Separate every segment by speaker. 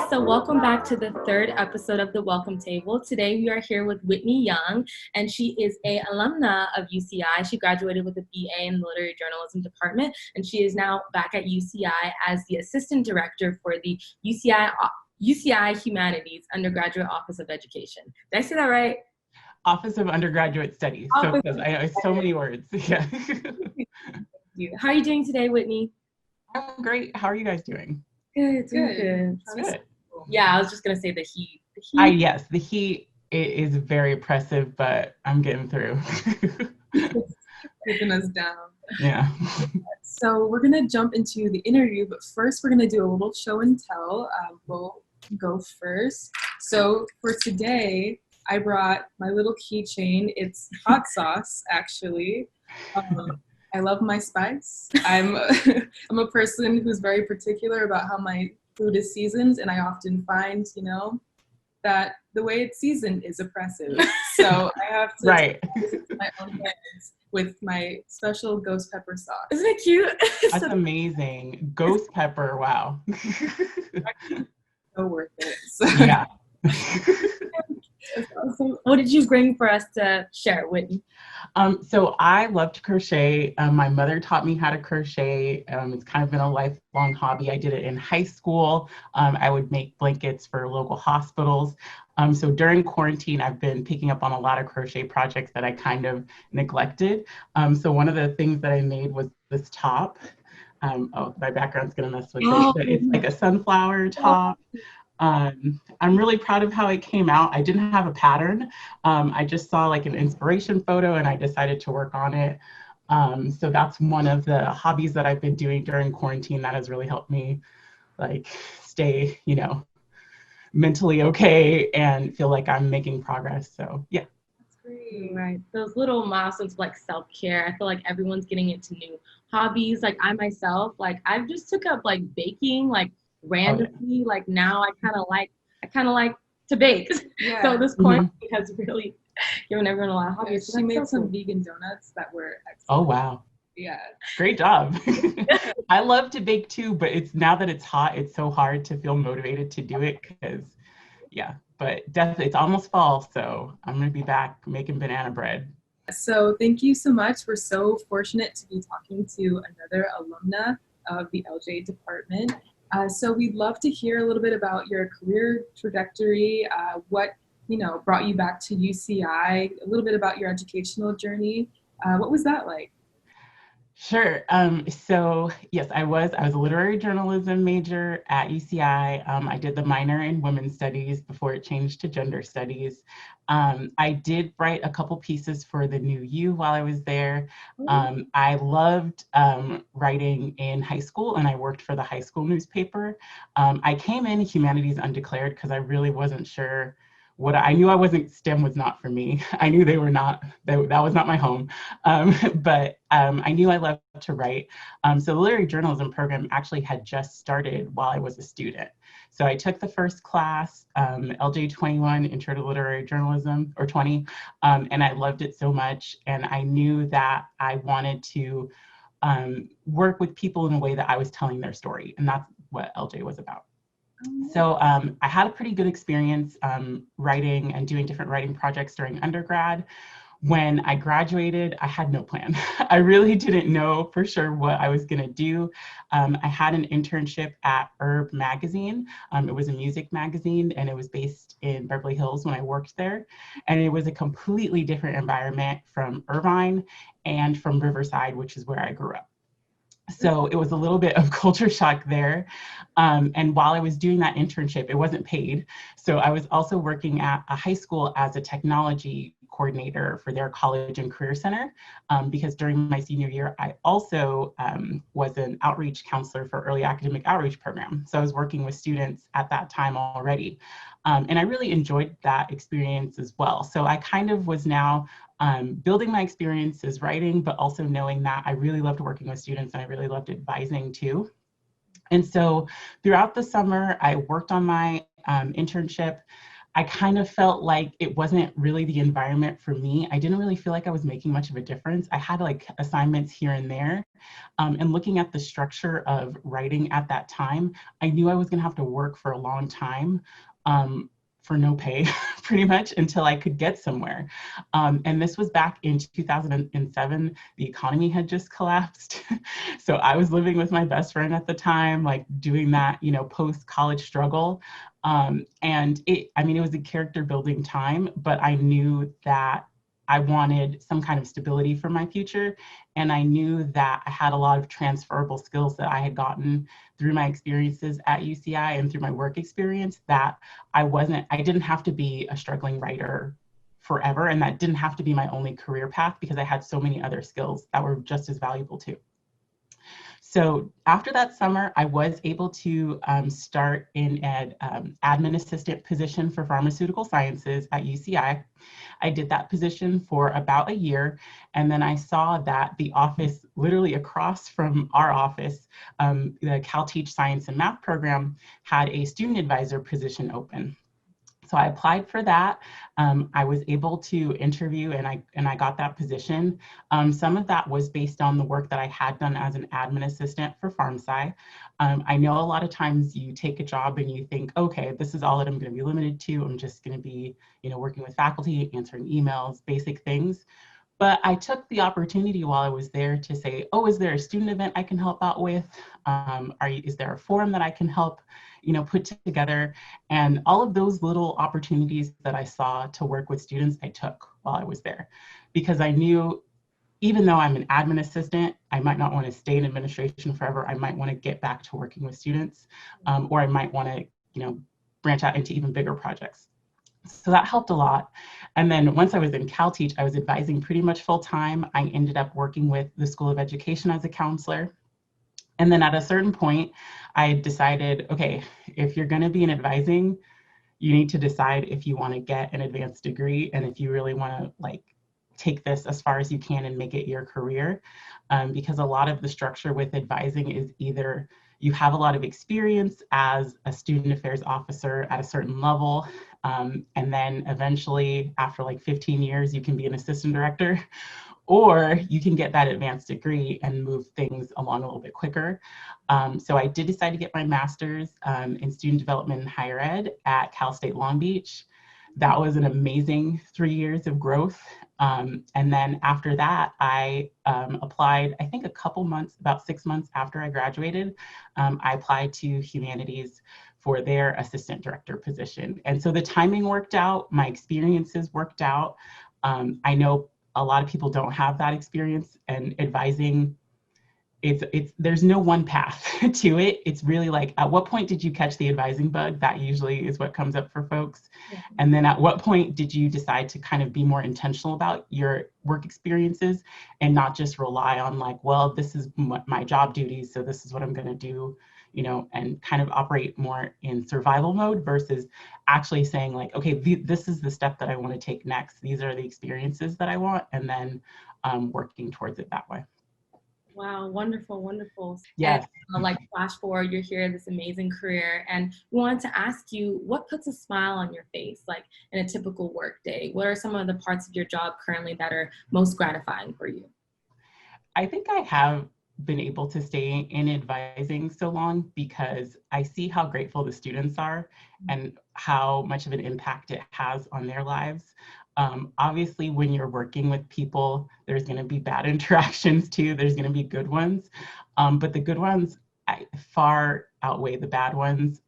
Speaker 1: so welcome back to the third episode of the Welcome Table. Today we are here with Whitney Young, and she is an alumna of UCI. She graduated with a BA in the Literary Journalism department, and she is now back at UCI as the Assistant Director for the UCI Humanities Undergraduate Office of Education. Did I say that right?
Speaker 2: Office of Undergraduate Studies. I know so many words. Yeah.
Speaker 1: How are you doing today, Whitney?
Speaker 2: I'm great. How are you guys doing?
Speaker 1: Good.
Speaker 2: Good.
Speaker 1: Yeah, I was just gonna say the heat.
Speaker 2: Yes, the heat is very oppressive, but I'm getting through.
Speaker 3: Keeping us down.
Speaker 2: Yeah.
Speaker 3: So we're gonna jump into the interview, but first we're gonna do a little show and tell. We'll go first. So for today, I brought my little keychain. It's hot sauce, actually. I love my spice. I'm a person who's very particular about how my food is seasoned, and I often find, that the way it's seasoned is oppressive. So I have to my own hands with my special ghost pepper sauce.
Speaker 1: Isn't it cute?
Speaker 2: That's amazing. Ghost pepper, wow.
Speaker 3: So worth it. So.
Speaker 2: Yeah.
Speaker 1: Awesome. What did you bring for us to share, Whitney?
Speaker 2: So I love to crochet. My mother taught me how to crochet. It's kind of been a lifelong hobby. I did it in high school. I would make blankets for local hospitals. So during quarantine, I've been picking up on a lot of crochet projects that I kind of neglected. So one of the things that I made was this top. My background's gonna mess with it, but it's like a sunflower top. I'm really proud of how it came out. I didn't have a pattern. I just saw like an inspiration photo and I decided to work on it. So that's one of the hobbies that I've been doing during quarantine that has really helped me like stay, mentally okay and feel like I'm making progress. So yeah.
Speaker 1: That's great. Right. Those little milestones like self-care. I feel like everyone's getting into new hobbies. Like I myself, like I've just took up like baking, like randomly. Like now I kind of like to bake. Yeah. So this quarantine has really given everyone a lot of hobbies.
Speaker 3: She made some vegan donuts that were excellent.
Speaker 2: Oh wow.
Speaker 3: Yeah.
Speaker 2: Great job. I love to bake too, but it's now that it's hot, it's so hard to feel motivated to do it but definitely it's almost fall, so I'm gonna be back making banana bread.
Speaker 3: So thank you so much. We're so fortunate to be talking to another alumna of the LJ department. So we'd love to hear a little bit about your career trajectory, what brought you back to UCI, a little bit about your educational journey. What was that like?
Speaker 2: Sure. So yes, I was a literary journalism major at UCI. I did the minor in women's studies before it changed to gender studies. I did write a couple pieces for the New U while I was there. I loved writing in high school, and I worked for the high school newspaper. I came in humanities undeclared because I really wasn't sure I knew STEM was not for me. I knew that was not my home. But I knew I loved to write. So the literary journalism program actually had just started while I was a student. So I took the first class, LJ 21, Intro to Literary Journalism, or 20, and I loved it so much. And I knew that I wanted to work with people in a way that I was telling their story. And that's what LJ was about. So I had a pretty good experience writing and doing different writing projects during undergrad. When I graduated, I had no plan. I really didn't know for sure what I was going to do. I had an internship at Herb magazine. It was a music magazine, and it was based in Beverly Hills when I worked there. And it was a completely different environment from Irvine and from Riverside, which is where I grew up. So it was a little bit of culture shock there. And while I was doing that internship, it wasn't paid. So I was also working at a high school as a technology coordinator for their college and career center, because during my senior year, I also was an outreach counselor for early academic outreach program. So I was working with students at that time already. And I really enjoyed that experience as well. So I kind of was now building my experiences writing, but also knowing that I really loved working with students and I really loved advising too. And so throughout the summer, I worked on my internship. I kind of felt like it wasn't really the environment for me. I didn't really feel like I was making much of a difference. I had like assignments here and there. And looking at the structure of writing at that time, I knew I was going to have to work for a long time for no pay, pretty much, until I could get somewhere. And this was back in 2007. The economy had just collapsed. So I was living with my best friend at the time, like doing that, post-college struggle. And it was a character building time, but I knew that I wanted some kind of stability for my future. And I knew that I had a lot of transferable skills that I had gotten through my experiences at UCI and through my work experience, that I didn't have to be a struggling writer forever. And that didn't have to be my only career path, because I had so many other skills that were just as valuable too. So after that summer, I was able to start in an admin assistant position for pharmaceutical sciences at UCI. I did that position for about a year, and then I saw that the office literally across from our office, the Cal Teach Science and Math program, had a student advisor position open. So I applied for that. I was able to interview, and I got that position. Some of that was based on the work that I had done as an admin assistant for PharmSci. I know a lot of times you take a job and you think, okay, this is all that I'm going to be limited to. I'm just going to be, working with faculty, answering emails, basic things. But I took the opportunity while I was there to say, oh, is there a student event I can help out with? Is there a forum that I can help, put together? And all of those little opportunities that I saw to work with students, I took while I was there, because I knew, even though I'm an admin assistant, I might not want to stay in administration forever. I might want to get back to working with students, or I might want to, branch out into even bigger projects. So that helped a lot. And then once I was in Cal Teach, I was advising pretty much full time. I ended up working with the School of Education as a counselor. And then at a certain point, I decided, okay, if you're going to be in advising, you need to decide if you want to get an advanced degree and if you really want to take this as far as you can and make it your career. Because a lot of the structure with advising is either you have a lot of experience as a student affairs officer at a certain level, and then eventually after 15 years, you can be an assistant director, or you can get that advanced degree and move things along a little bit quicker. So I did decide to get my master's in student development and higher ed at Cal State Long Beach. That was an amazing 3 years of growth. And then after that, I applied, I think about 6 months after I graduated, I applied to Humanities for their assistant director position. And so the timing worked out, my experiences worked out. I know a lot of people don't have that experience, and advising, there's no one path to it. It's really at what point did you catch the advising bug? That usually is what comes up for folks. Yeah. And then at what point did you decide to kind of be more intentional about your work experiences and not just rely on well, this is my job duties, so this is what I'm going to do, and kind of operate more in survival mode versus actually saying okay, this is the step that I want to take next. These are the experiences that I want, and then working towards it that way.
Speaker 1: Wow, wonderful, wonderful.
Speaker 2: Yes.
Speaker 1: And, flash forward, you're here in this amazing career, and we wanted to ask you, what puts a smile on your face, in a typical work day? What are some of the parts of your job currently that are most gratifying for you?
Speaker 2: I think I have been able to stay in advising so long because I see how grateful the students are and how much of an impact it has on their lives. Obviously, when you're working with people, there's going to be bad interactions too. There's going to be good ones, but the good ones far outweigh the bad ones.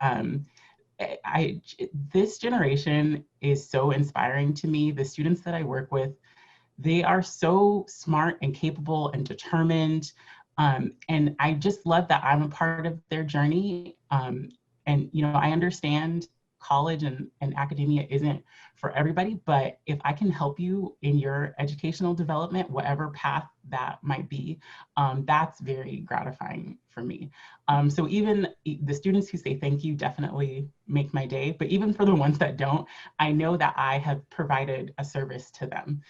Speaker 2: This generation is so inspiring to me. The students that I work with, they are so smart and capable and determined. And I just love that I'm a part of their journey. And, I understand college and academia isn't for everybody, but if I can help you in your educational development, whatever path that might be, that's very gratifying for me. So even the students who say thank you definitely make my day, but even for the ones that don't, I know that I have provided a service to them,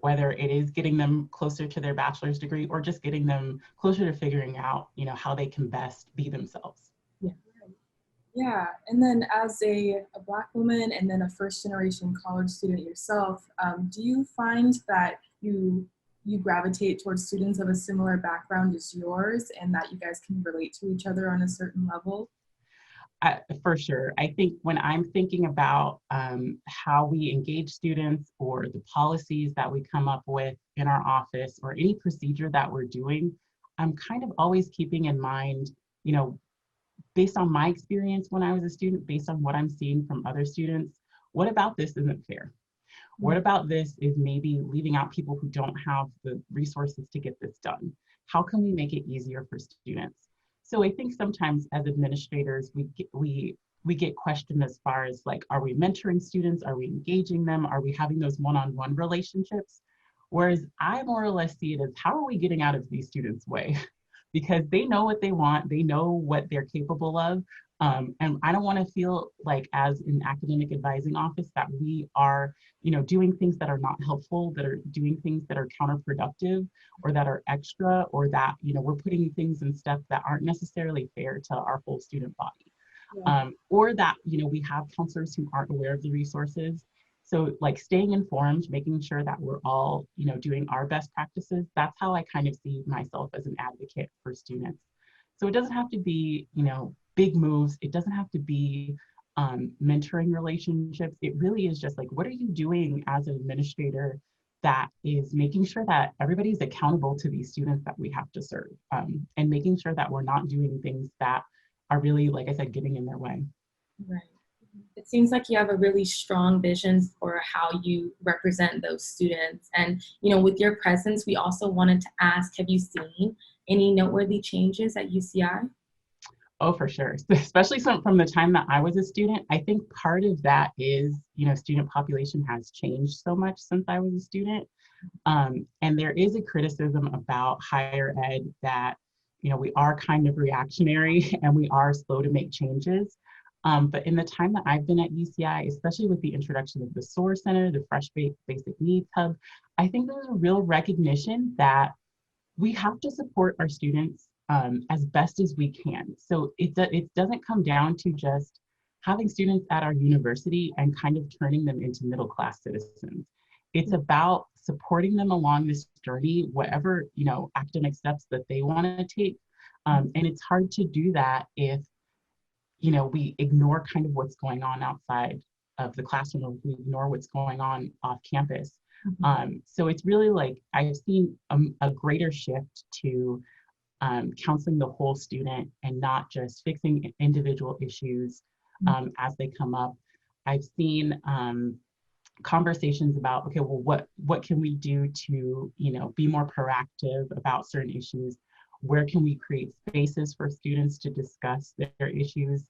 Speaker 2: whether it is getting them closer to their bachelor's degree or just getting them closer to figuring out, how they can best be themselves.
Speaker 1: Yeah.
Speaker 3: Yeah, and then as a Black woman and then a first generation college student yourself, do you find that you gravitate towards students of a similar background as yours and that you guys can relate to each other on a certain level?
Speaker 2: For sure. I think when I'm thinking about how we engage students or the policies that we come up with in our office or any procedure that we're doing, I'm kind of always keeping in mind, you know, based on my experience when I was a student, based on what I'm seeing from other students, what about this isn't fair? What about this is maybe leaving out people who don't have the resources to get this done? How can we make it easier for students? So I think sometimes as administrators, we get questioned as far as like, are we mentoring students? Are we engaging them? Are we having those one-on-one relationships? Whereas I more or less see it as how are we getting out of these students' way? Because they know what they want, they know what they're capable of. And I don't want to feel like as an academic advising office that we are, doing things that are not helpful, that are doing things that are counterproductive or that are extra, or that, we're putting things in steps that aren't necessarily fair to our whole student body.
Speaker 3: Yeah.
Speaker 2: Or that, we have counselors who aren't aware of the resources. So like staying informed, making sure that we're all, doing our best practices, that's how I kind of see myself as an advocate for students. So it doesn't have to be, big moves. It doesn't have to be mentoring relationships. It really is just like, what are you doing as an administrator that is making sure that everybody's accountable to these students that we have to serve, and making sure that we're not doing things that are really, like I said, getting in their way.
Speaker 1: Right. It seems like you have a really strong vision for how you represent those students. And, with your presence, we also wanted to ask, have you seen any noteworthy changes at UCI?
Speaker 2: Oh, for sure. Especially from the time that I was a student. I think part of that is, student population has changed so much since I was a student. And there is a criticism about higher ed that, we are kind of reactionary and we are slow to make changes. But in the time that I've been at UCI, especially with the introduction of the SOAR Center, the Fresh Basic Needs Hub, I think there's a real recognition that we have to support our students as best as we can. So it doesn't come down to just having students at our university and kind of turning them into middle class citizens. It's about supporting them along this journey, whatever academic steps that they want to take. And it's hard to do that if we ignore kind of what's going on outside of the classroom, or we ignore what's going on off campus. So it's really like I've seen a greater shift to counseling the whole student and not just fixing individual issues as they come up. I've seen conversations about, okay, well, what can we do to be more proactive about certain issues? Where can we create spaces for students to discuss their issues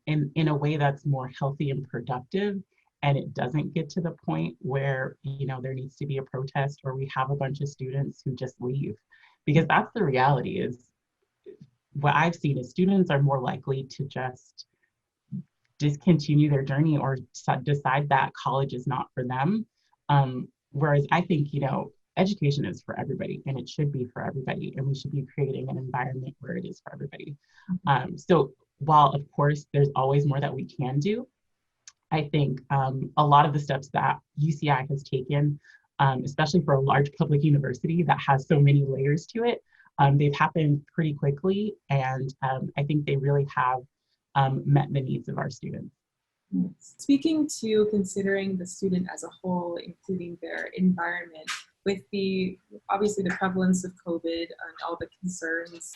Speaker 2: in a way that's more healthy and productive, and it doesn't get to the point where there needs to be a protest or we have a bunch of students who just leave, because that's the reality. Is what I've seen is students are more likely to just discontinue their journey or decide that college is not for them. Whereas I think education is for everybody, and it should be for everybody, and we should be creating an environment where it is for everybody. So while of course there's always more that we can do, I think a lot of the steps that UCI has taken, especially for a large public university that has so many layers to it, they've happened pretty quickly, and I think they really have met the needs of our students.
Speaker 3: Speaking to considering the student as a whole, including their environment, with obviously the prevalence of COVID and all the concerns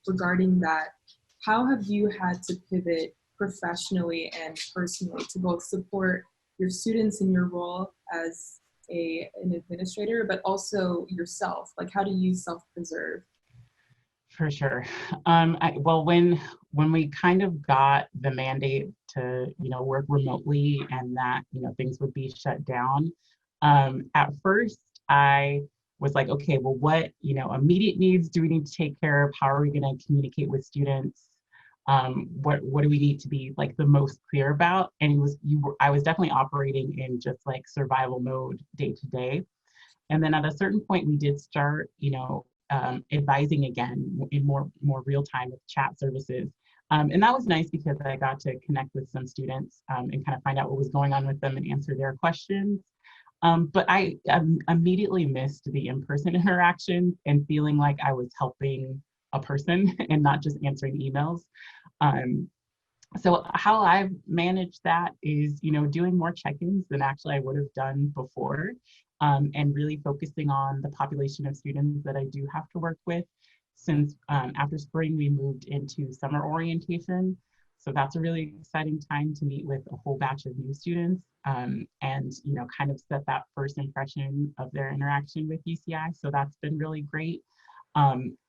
Speaker 3: regarding that, how have you had to pivot professionally and personally to both support your students in your role as an administrator, but also yourself? Like, how do you self-preserve?
Speaker 2: For sure. Well, when we kind of got the mandate to work remotely and that things would be shut down, at first I was like, okay, well, what immediate needs do we need to take care of? How are we going to communicate with students? What do we need to be like the most clear about? And I was definitely operating in just like survival mode day to day. And then at a certain point, we did start, advising again in more real time with chat services. And that was nice because I got to connect with some students and kind of find out what was going on with them and answer their questions. But I immediately missed the in-person interaction and feeling like I was helping a person and not just answering emails. So how I've managed that is, doing more check-ins than actually I would have done before, and really focusing on the population of students that I do have to work with. Since after spring, we moved into summer orientation. So that's a really exciting time to meet with a whole batch of new students, and, kind of set that first impression of their interaction with UCI. So that's been really great.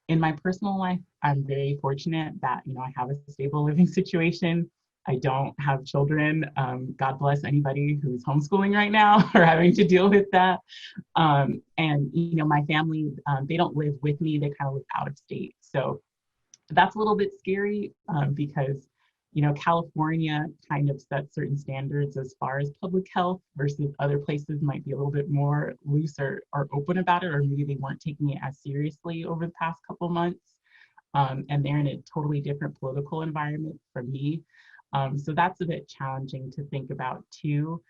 Speaker 2: In my personal life, I'm very fortunate that, I have a stable living situation. I don't have children. God bless anybody who's homeschooling right now or having to deal with that. And, my family, they don't live with me. They kind of live out of state. So that's a little bit scary because, California kind of sets certain standards as far as public health versus other places might be a little bit more loose or open about it, or maybe they weren't taking it as seriously over the past couple of months. And they're in a totally different political environment from me. So that's a bit challenging to think about too.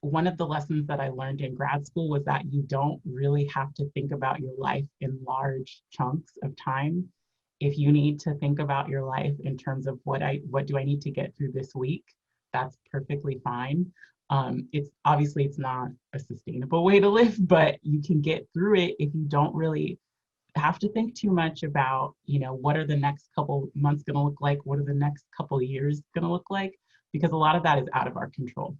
Speaker 2: One of the lessons that I learned in grad school was that you don't really have to think about your life in large chunks of time. If you need to think about your life in terms of what do I need to get through this week, that's perfectly fine. It's not a sustainable way to live, but you can get through it if you don't really have to think too much about, what are the next couple months going to look like? What are the next couple years going to look like? Because a lot of that is out of our control.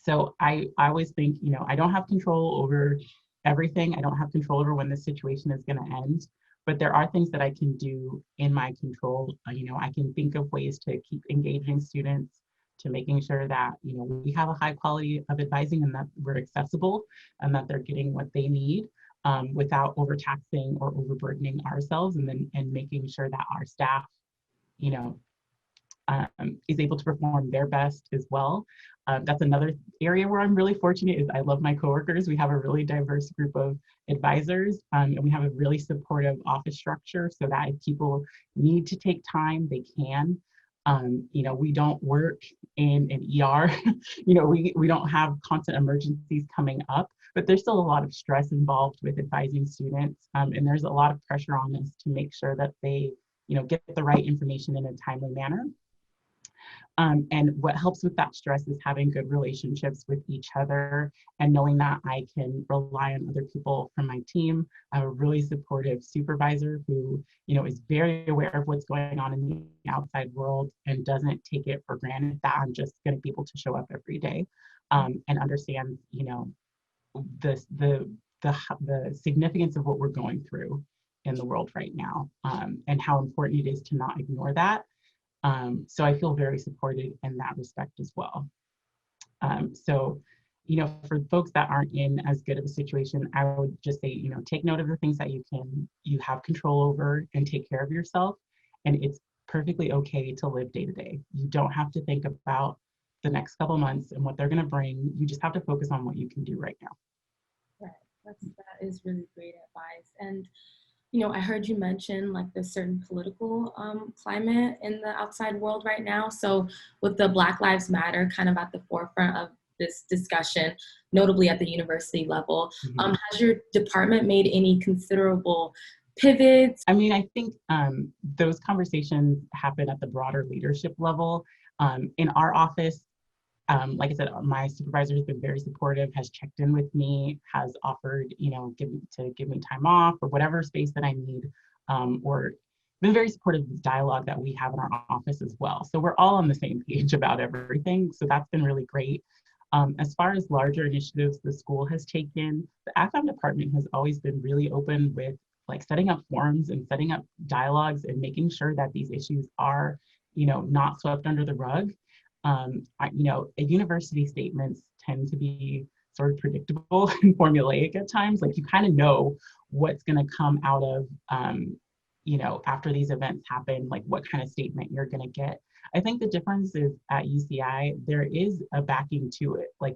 Speaker 2: So I always think, I don't have control over everything. I don't have control over when this situation is going to end, but there are things that I can do in my control. I can think of ways to keep engaging students, to making sure that, we have a high quality of advising and that we're accessible and that they're getting what they need without overtaxing or overburdening ourselves, and making sure that our staff, is able to perform their best as well. That's another area where I'm really fortunate is I love my coworkers. We have a really diverse group of advisors, and we have a really supportive office structure so that if people need to take time, they can. We don't work in an ER. We don't have constant emergencies coming up, but there's still a lot of stress involved with advising students. And there's a lot of pressure on us to make sure that they, get the right information in a timely manner. And what helps with that stress is having good relationships with each other and knowing that I can rely on other people from my team. I have a really supportive supervisor who, is very aware of what's going on in the outside world and doesn't take it for granted that I'm just going to be able to show up every day, and understand, the significance of what we're going through in the world right now, and how important it is to not ignore that. So I feel very supported in that respect as well. So, for folks that aren't in as good of a situation, I would just say, take note of the things that you have control over and take care of yourself. And it's perfectly okay to live day to day. You don't have to think about the next couple months and what they're going to bring. You just have to focus on what you can do right now.
Speaker 1: Right. That is really great advice. And I heard you mention like the certain political climate in the outside world right now. So with the Black Lives Matter kind of at the forefront of this discussion, notably at the university level, has your department made any considerable pivots?
Speaker 2: I mean, I think those conversations happen at the broader leadership level. In our office, like I said, my supervisor has been very supportive, has checked in with me, has offered, give me time off or whatever space that I need, or been very supportive of the dialogue that we have in our office as well. So we're all on the same page about everything. So that's been really great. As far as larger initiatives the school has taken, the AFAM department has always been really open with like setting up forums and setting up dialogues and making sure that these issues are, not swept under the rug. University statements tend to be sort of predictable and formulaic at times. Like you kind of know what's going to come out of, after these events happen, like what kind of statement you're going to get. I think the difference is at UCI, there is a backing to it. Like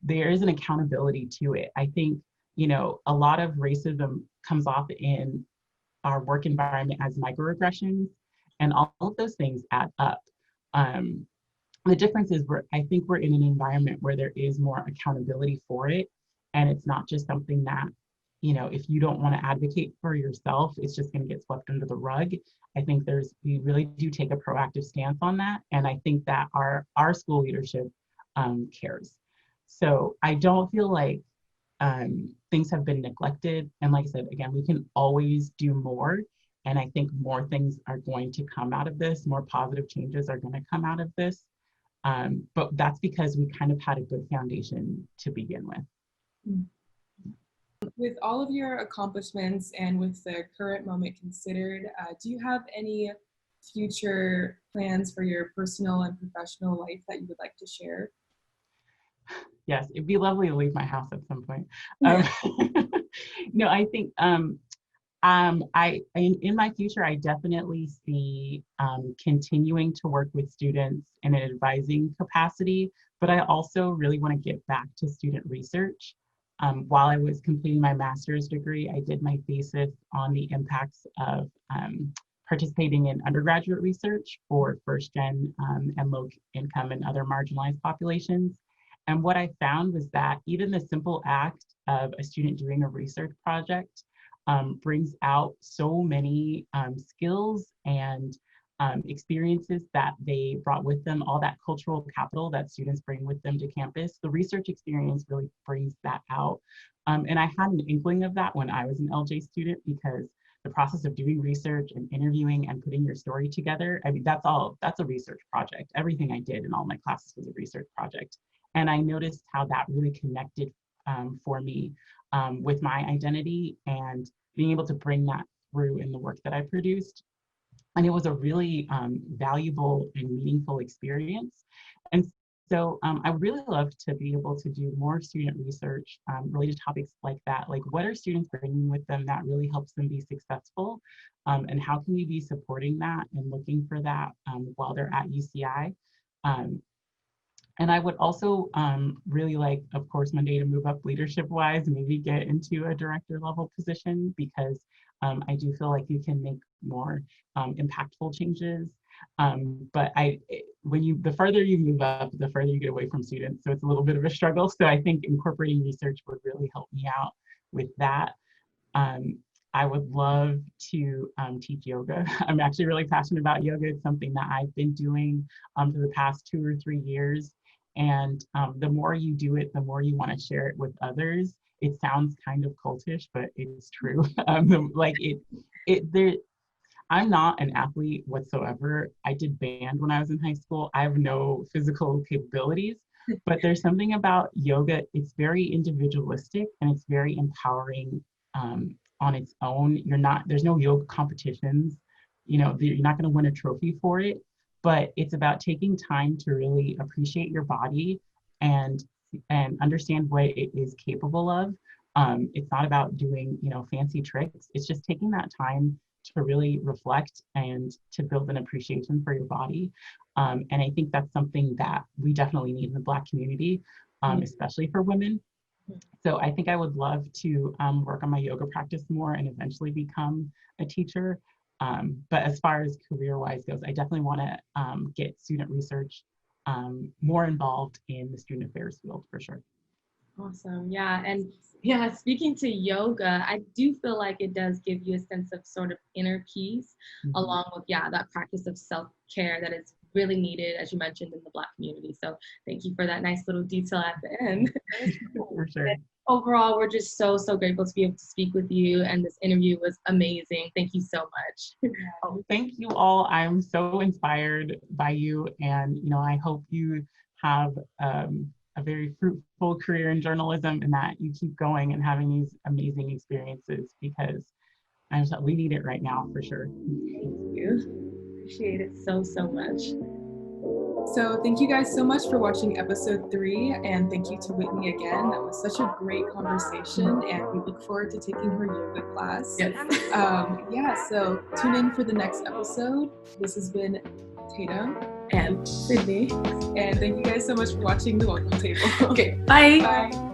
Speaker 2: there is an accountability to it. I think, a lot of racism comes off in our work environment as microaggressions. And all of those things add up. The difference is I think we're in an environment where there is more accountability for it. And it's not just something that, if you don't want to advocate for yourself, it's just going to get swept under the rug. I think we really do take a proactive stance on that. And I think that our school leadership cares. So I don't feel like things have been neglected. And like I said, again, we can always do more. And I think more things are going to come out of this, more positive changes are going to come out of this. But that's because we kind of had a good foundation to begin with.
Speaker 3: With all of your accomplishments and with the current moment considered, do you have any future plans for your personal and professional life that you would like to share?
Speaker 2: Yes, it'd be lovely to leave my house at some point. No, I think in my future, I definitely see continuing to work with students in an advising capacity, but I also really want to get back to student research. While I was completing my master's degree, I did my thesis on the impacts of participating in undergraduate research for first-gen and low-income and other marginalized populations. And what I found was that even the simple act of a student doing a research project brings out so many skills and experiences that they brought with them, all that cultural capital that students bring with them to campus. The research experience really brings that out. And I had an inkling of that when I was an LJ student, because the process of doing research and interviewing and putting your story together, I mean, that's a research project. Everything I did in all my classes was a research project. And I noticed how that really connected for me with my identity and being able to bring that through in the work that I produced. And it was a really valuable and meaningful experience. And so I really love to be able to do more student research related to topics like that. Like, what are students bringing with them that really helps them be successful? And how can we be supporting that and looking for that while they're at UCI? And I would also really like, of course, Monday to move up leadership-wise, maybe get into a director level position, because I do feel like you can make more impactful changes. But the further you move up, the further you get away from students. So it's a little bit of a struggle. So I think incorporating research would really help me out with that. I would love to teach yoga. I'm actually really passionate about yoga. It's something that I've been doing for the past 2 or 3 years. And the more you do it, the more you want to share it with others. It sounds kind of cultish, but it's true. I'm not an athlete whatsoever. I did band when I was in high school. I have no physical capabilities, but there's something about yoga. It's very individualistic and it's very empowering on its own. There's no yoga competitions. You're not going to win a trophy for it, but it's about taking time to really appreciate your body and understand what it is capable of. It's not about doing, fancy tricks. It's just taking that time to really reflect and to build an appreciation for your body. And I think that's something that we definitely need in the Black community, especially for women. So I think I would love to work on my yoga practice more and eventually become a teacher. But as far as career-wise goes, I definitely want to get student research more involved in the student affairs field for sure.
Speaker 1: Awesome. Yeah. And speaking to yoga, I do feel like it does give you a sense of sort of inner peace, along with, that practice of self-care that is really needed, as you mentioned, in the Black community. So thank you for that nice little detail at the end.
Speaker 2: For sure.
Speaker 1: Overall, we're just so grateful to be able to speak with you, and this interview was amazing. Thank you so much.
Speaker 2: Oh, thank you all. I'm so inspired by you, and I hope you have a very fruitful career in journalism, and that you keep going and having these amazing experiences, because we need it right now for sure.
Speaker 1: Thank you. Appreciate it so much.
Speaker 3: So thank you guys so much for watching episode 3, and thank you to Whitney again. That was such a great conversation, and we look forward to taking her yoga class.
Speaker 1: Yes.
Speaker 3: So tune in for the next episode. This has been Tatum
Speaker 1: and Sydney,
Speaker 3: and thank you guys so much for watching The Welcome Table.
Speaker 1: Okay, bye.
Speaker 3: Bye.